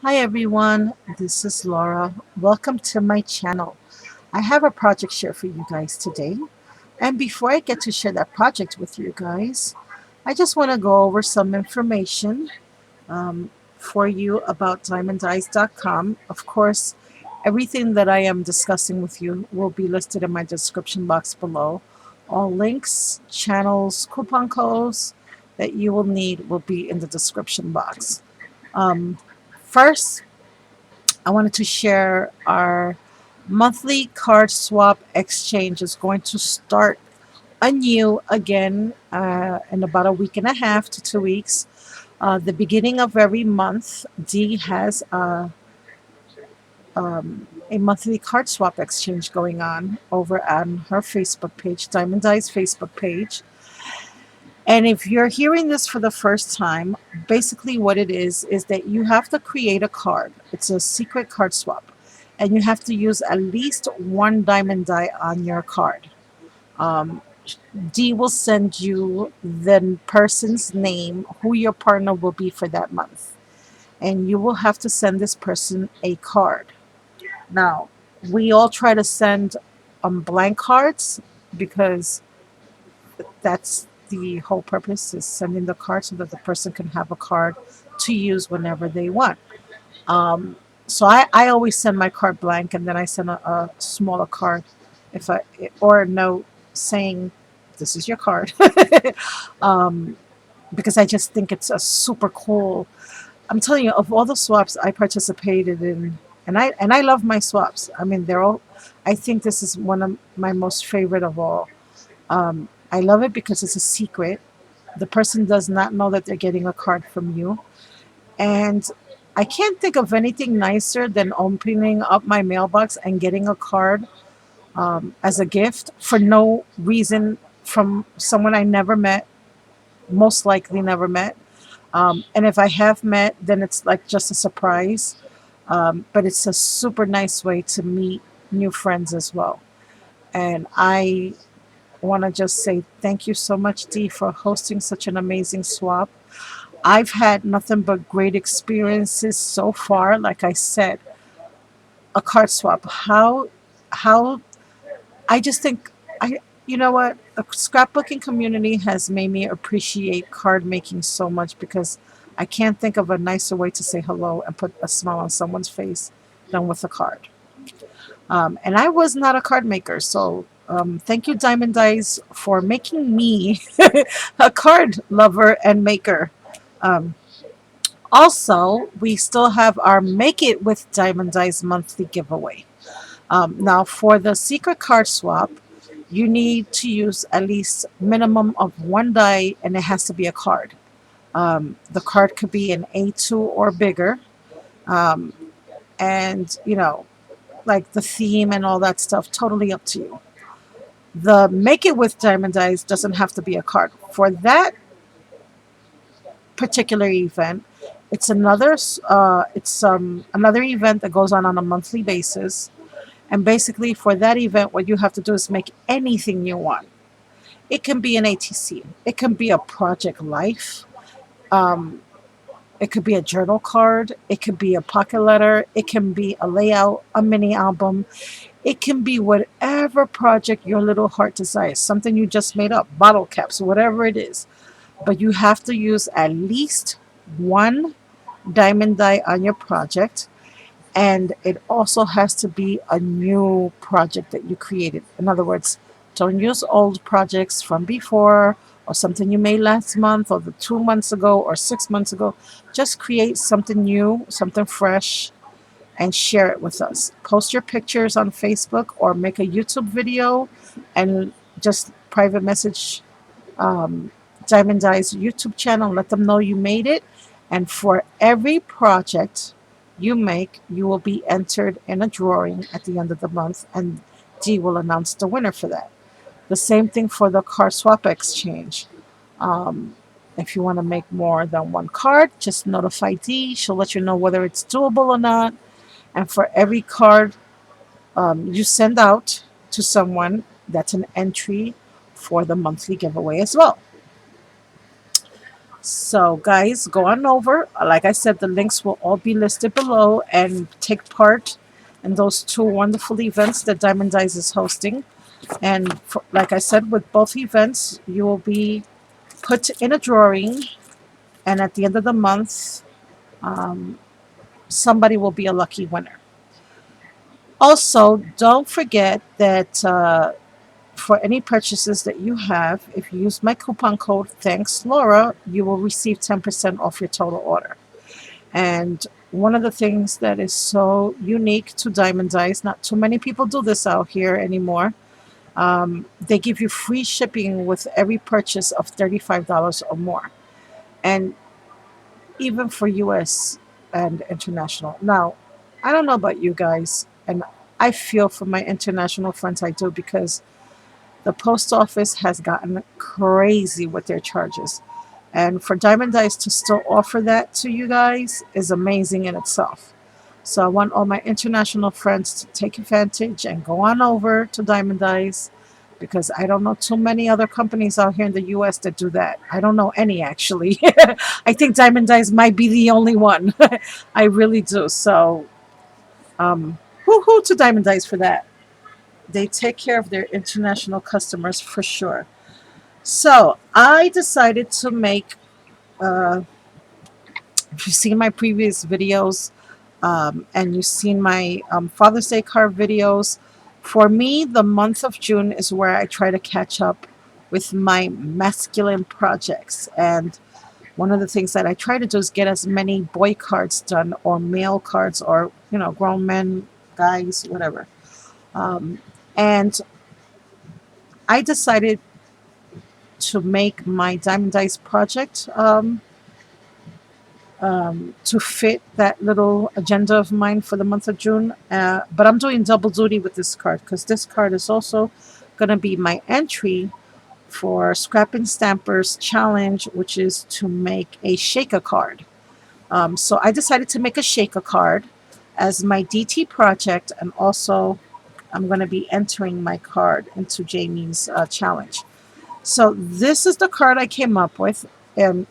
Hi everyone, this is Laura. Welcome to my channel. I have a project share for you guys today. And before I get to share that project with you guys, I just want to go over some information for you about DiemondDies.com. Of course, everything that I am discussing with you will be listed in my description box below. All links, channels, coupon codes that you will need will be in the description box. Um, First, I wanted to share our monthly card swap exchange is going to start anew again in about a week and a half to 2 weeks. The beginning of every month, Dee has a monthly card swap exchange going on over on her Facebook page, Diemond Dies Facebook page. And if you're hearing this for the first time, basically what it is that you have to create a card. It's a secret card swap. And you have to use at least one diamond die on your card. Um, D will send you the person's name, who your partner will be for that month. And you will have to send this person a card. Now, we all try to send blank cards because that's the whole purpose is sending the card so that the person can have a card to use whenever they want. Um, so I always send my card blank and then I send a smaller card if I or a note saying this is your card um, because I just think it's a super cool. I'm telling you, of all the swaps I participated in, and I love my swaps. I mean, they're all. I think this is one of my most favorite of all. I love it because it's a secret. The person does not know that they're getting a card from you. And I can't think of anything nicer than opening up my mailbox and getting a card as a gift for no reason from someone I never met, most likely never met. And if I have met, then it's like just a surprise. But it's a super nice way to meet new friends as well. And I want to just say thank you so much, Dee, for hosting such an amazing swap. I've had nothing but great experiences so far. Like I said, a card swap. How I just think I you know what? The scrapbooking community has made me appreciate card making so much because I can't think of a nicer way to say hello and put a smile on someone's face than with a card. And I was not a card maker, so thank you, Diamond Dies, for making me a card lover and maker. Um, Also, we still have our Make It with Diamond Dies monthly giveaway. Now, for the secret card swap, you need to use at least minimum of one die, and it has to be a card. The card could be an A2 or bigger, um, and like the theme and all that stuff, totally up to you. The Make It with Diamond Dies doesn't have to be a card. For that particular event, it's another event that goes on a monthly basis. And basically, for that event, what you have to do is make anything you want. It can be an ATC, it can be a project life, um, it could be a journal card, it could be a pocket letter, it can be a layout, a mini album, it can be whatever project your little heart desires, something you just made up, bottle caps, whatever it is. But you have to use at least one diamond die on your project, and it also has to be a new project that you created. In other words, don't use old projects from before or something you made last month or the 2 months ago or 6 months ago. Just create something new, something fresh, and share it with us. Post your pictures on Facebook or make a YouTube video and just private message Diamond Die's YouTube channel. Let them know you made it. And for every project you make, you will be entered in a drawing at the end of the month, and Dee will announce the winner for that. The same thing for the card swap exchange. Um, if you want to make more than one card, just notify Dee. She'll let you know whether it's doable or not. And for every card you send out to someone, that's an entry for the monthly giveaway as well. So, guys, go on over. Like I said, the links will all be listed below, and take part in those two wonderful events that Diemond Dies is hosting. And for, like I said, with both events, you will be put in a drawing, and at the end of the month, um, somebody will be a lucky winner. Also, don't forget that for any purchases that you have, if you use my coupon code Thanks Laura, you will receive 10% off your total order. And one of the things that is so unique to Diemond Dies, not too many people do this out here anymore. They give you free shipping with every purchase of $35 or more, and even for US and international. Now, I don't know about you guys, and I feel for my international friends, I do, because the post office has gotten crazy with their charges. And for Diemond Dice to still offer that to you guys is amazing in itself. So I want all my international friends to take advantage and go on over to Diemond Dice, because I don't know too many other companies out here in the US that do that. I don't know any, actually. I think Diemond Dice might be the only one. I really do. So, hoo to Diemond Dice for that. They take care of their international customers for sure. So I decided to make, uh, if you've seen my previous videos, and you've seen my Father's Day card videos, for me, the month of June is where I try to catch up with my masculine projects. And one of the things that I try to do is get as many boy cards done, or male cards, or, grown men, guys, whatever. Um, and I decided to make my Diamond Dice project, to fit that little agenda of mine for the month of June. But I'm doing double duty with this card, because this card is also going to be my entry for Scrapping Stampers Challenge, which is to make a shaker card. So I decided to make a shaker card as my DT project, and also I'm going to be entering my card into Jamie's challenge. So this is the card I came up with. And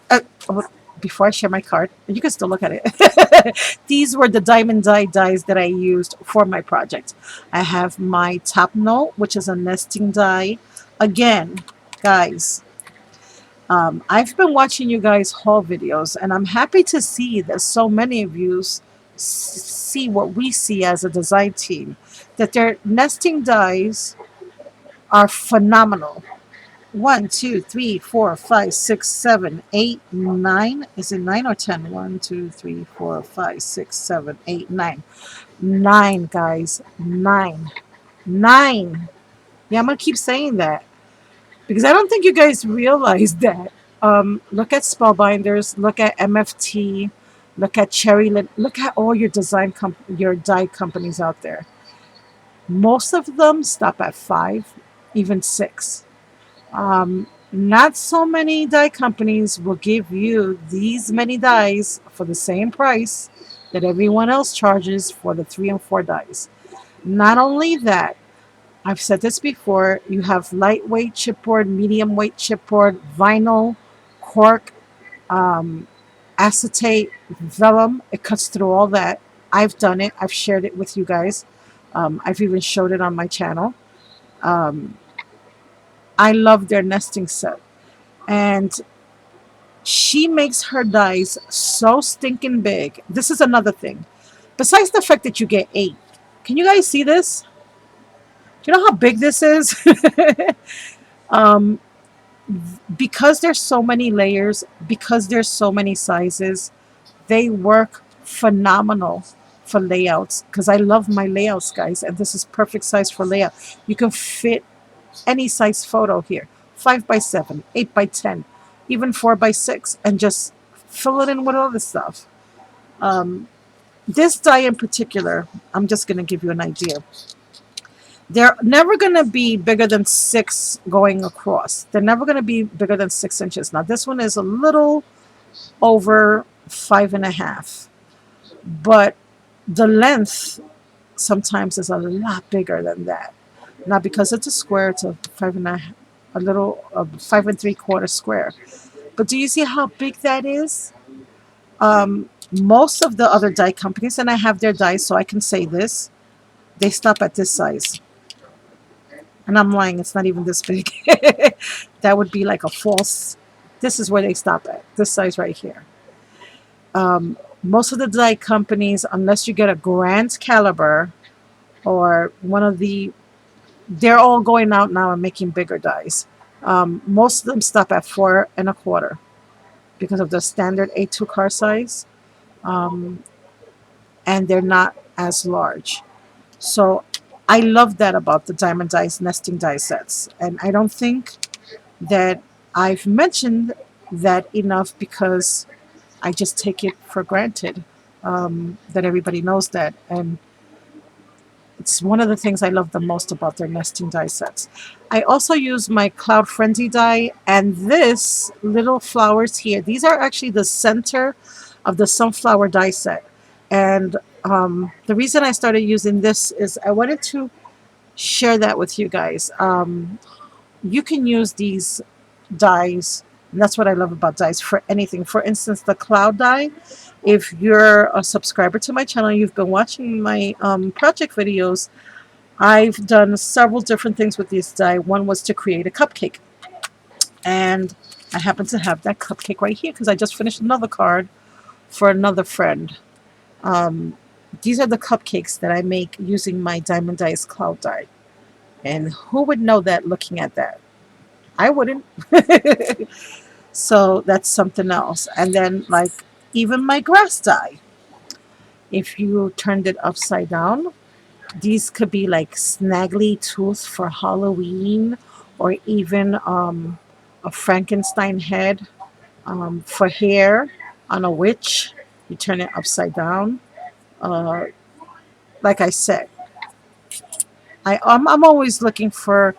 before I share my card, you can still look at it. These were the Diemond Die dies that I used for my project. I have my top note, which is a nesting die. Again, guys, I've been watching you guys haul videos, and I'm happy to see that so many of you see what we see as a design team, that their nesting dies are phenomenal. One, two, three, four, five, six, seven, eight, nine. Is it 9 or 10? 1, 2, 3, 4, 5, 6, 7, 8, 9. 9, guys. 9. 9. Yeah, I'm going to keep saying that, because I don't think you guys realize that. Look at Spellbinders. Look at MFT. Look at Cherrylit. Look at all your your die companies out there. Most of them stop at 5, even 6. Not so many die companies will give you these many dies for the same price that everyone else charges for the 3 and 4 dies. Not only that, I've said this before, you have lightweight chipboard, medium weight chipboard, vinyl, cork, um, acetate, vellum. It cuts through all that. I've done it. I've shared it with you guys. I've even showed it on my channel. Um, I love their nesting set. And she makes her dies so stinking big. This is another thing. Besides the fact that you get 8. Can you guys see this? Do you know how big this is? um, because there's so many layers, because there's so many sizes, they work phenomenal for layouts. Because I love my layouts, guys, and this is perfect size for layout. You can fit any size photo here, 5x7, 8x10, even 4x6, and just fill it in with all this stuff. This die in particular, I'm just going to give you an idea. They're never going to be bigger than 6 going across. They're never going to be bigger than 6 inches. Now, this one is a little over 5.5, but the length sometimes is a lot bigger than that. Now, because it's a square, it's a 5 and 3/4 square. But do you see how big that is? Most of the other die companies, and I have their dies, so I can say this, they stop at this size. And I'm lying, it's not even this big. That would be like a false. This is where they stop at, this size right here. Most of the die companies, unless you get a grand caliber or one of the, they're all going out now and making bigger dies. Most of them stop at 4 1/4 because of the standard A2 car size, um, and they're not as large. So I love that about the Diemond Dies nesting die sets, and I don't think that I've mentioned that enough because I just take it for granted that everybody knows that, and it's one of the things I love the most about their nesting die sets. I also use my Cloud Frenzy die, and this little flowers here, these are actually the center of the sunflower die set. And the reason I started using this is I wanted to share that with you guys. You can use these dies, and that's what I love about dies, for anything. For instance, the cloud die, if you're a subscriber to my channel, you've been watching my project videos, I've done several different things with this die. One was to create a cupcake, and I happen to have that cupcake right here because I just finished another card for another friend. Um, these are the cupcakes that I make using my Diemond Dies cloud die. And who would know that looking at that? I wouldn't. So that's something else. And then, like, even my grass die, if you turned it upside down, these could be like snaggly tooth for Halloween, or even a Frankenstein head for hair on a witch. You turn it upside down. Uh, like I said, I'm always looking for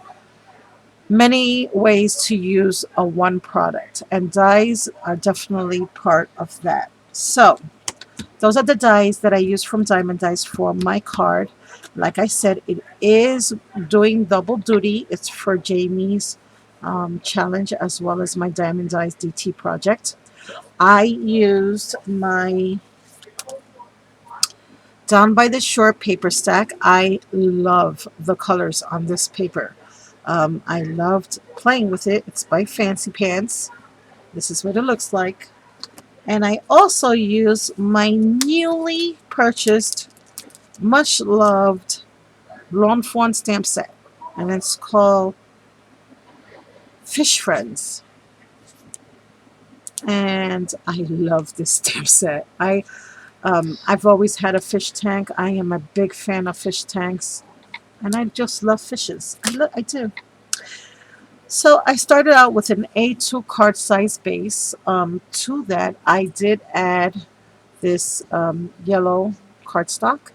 many ways to use a one product, and dies are definitely part of that. So those are the dies that I use from Diemond Dies for my card. Like I said, it is doing double duty. It's for Jamie's challenge as well as my Diemond Dies DT project. I used my Down by the Shore paper stack. I love the colors on this paper. I loved playing with it. It's by Fancy Pants. This is what it looks like. And I also use my newly purchased, much loved Lawn Fawn stamp set. And it's called Fish Friends. And I love this stamp set. I've always had a fish tank. I am a big fan of fish tanks. And I just love fishes. I do. So I started out with an A2 card size base. To that, I did add this yellow cardstock.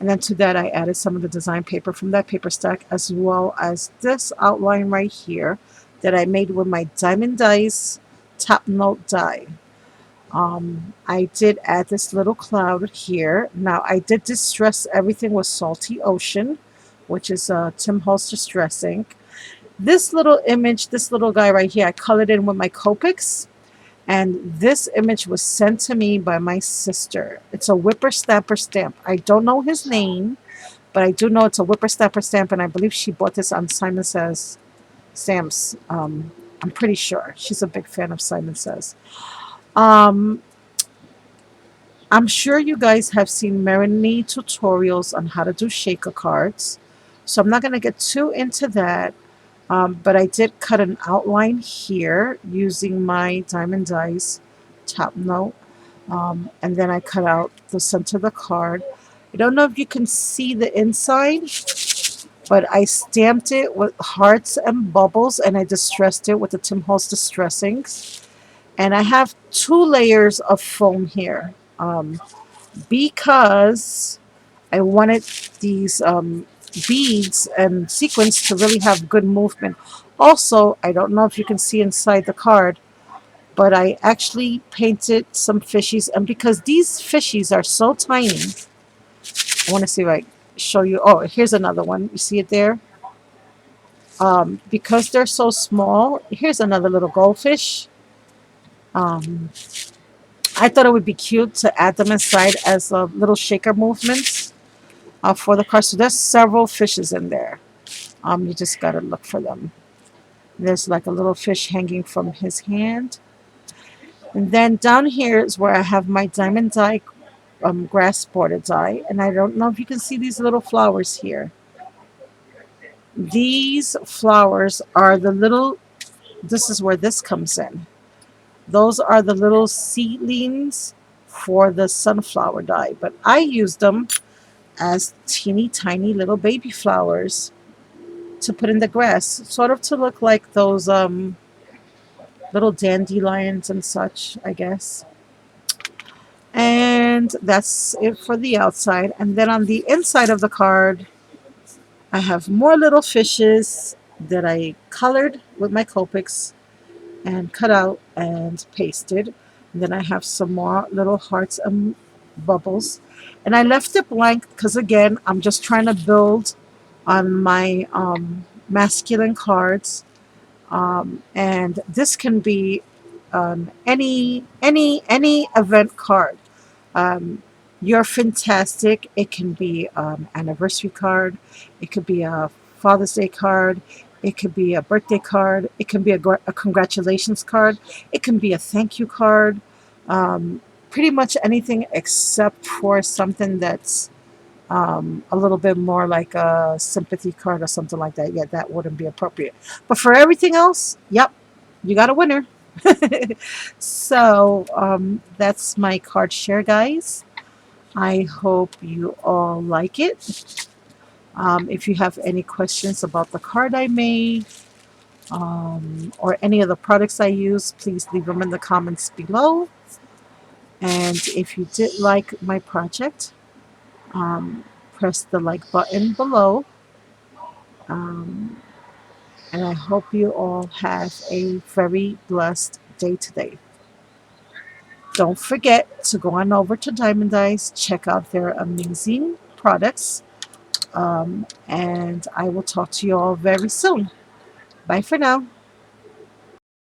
And then to that, I added some of the design paper from that paper stack, as well as this outline right here that I made with my Diemond Dies Top Note die. I did add this little cloud here. Now, I did distress everything with Salty Ocean, which is Tim Holtz Distress ink. This little image, this little guy right here, I colored in with my Copics. And this image was sent to me by my sister. It's a whippersnapper stamp. I don't know his name, but I do know it's a whippersnapper stamp, and I believe she bought this on Simon Says Stamps. I'm pretty sure. She's a big fan of Simon Says. Um, I'm sure you guys have seen many tutorials on how to do shaker cards, so I'm not going to get too into that. But I did cut an outline here using my Diemond Dies Top Note. And then I cut out the center of the card. I don't know if you can see the inside, but I stamped it with hearts and bubbles, and I distressed it with the Tim Holtz Distress inks. And I have 2 layers of foam here because I wanted these beads and sequins to really have good movement. Also, I don't know if you can see inside the card, but I actually painted some fishies, and because these fishies are so tiny, I want to see if I show you. Oh, here's another one. You see it there? Because they're so small, here's another little goldfish. Um, I thought it would be cute to add them inside as little shaker movements for the card. So there's several fishes in there. You just gotta look for them. There's like a little fish hanging from his hand. And then down here is where I have my Diemond Die grass border die. And I don't know if you can see these little flowers here. These flowers are the little, this is where this comes in. Those are the little seedlings for the sunflower dye. But I use them as teeny tiny little baby flowers to put in the grass, sort of to look like those little dandelions and such, I guess. And that's it for the outside. And then on the inside of the card, I have more little fishes that I colored with my Copics and cut out and pasted. And then I have some more little hearts and bubbles. And I left it blank because, again, I'm just trying to build on my masculine cards. And this can be any event card. Um, you're fantastic. It can be anniversary card. It could be a Father's Day card. It could be a birthday card. It can be a congratulations card. It can be a thank you card. Pretty much anything except for something that's a little bit more like a sympathy card or something like that. Yeah, that wouldn't be appropriate. But for everything else, yep, you got a winner. So that's my card share, guys. I hope you all like it. If you have any questions about the card I made or any of the products I use, please leave them in the comments below. And if you did like my project, press the like button below. Um, and I hope you all have a very blessed day today. Don't forget to go on over to Diemond Dies, check out their amazing products, and I will talk to you all very soon. Bye for now.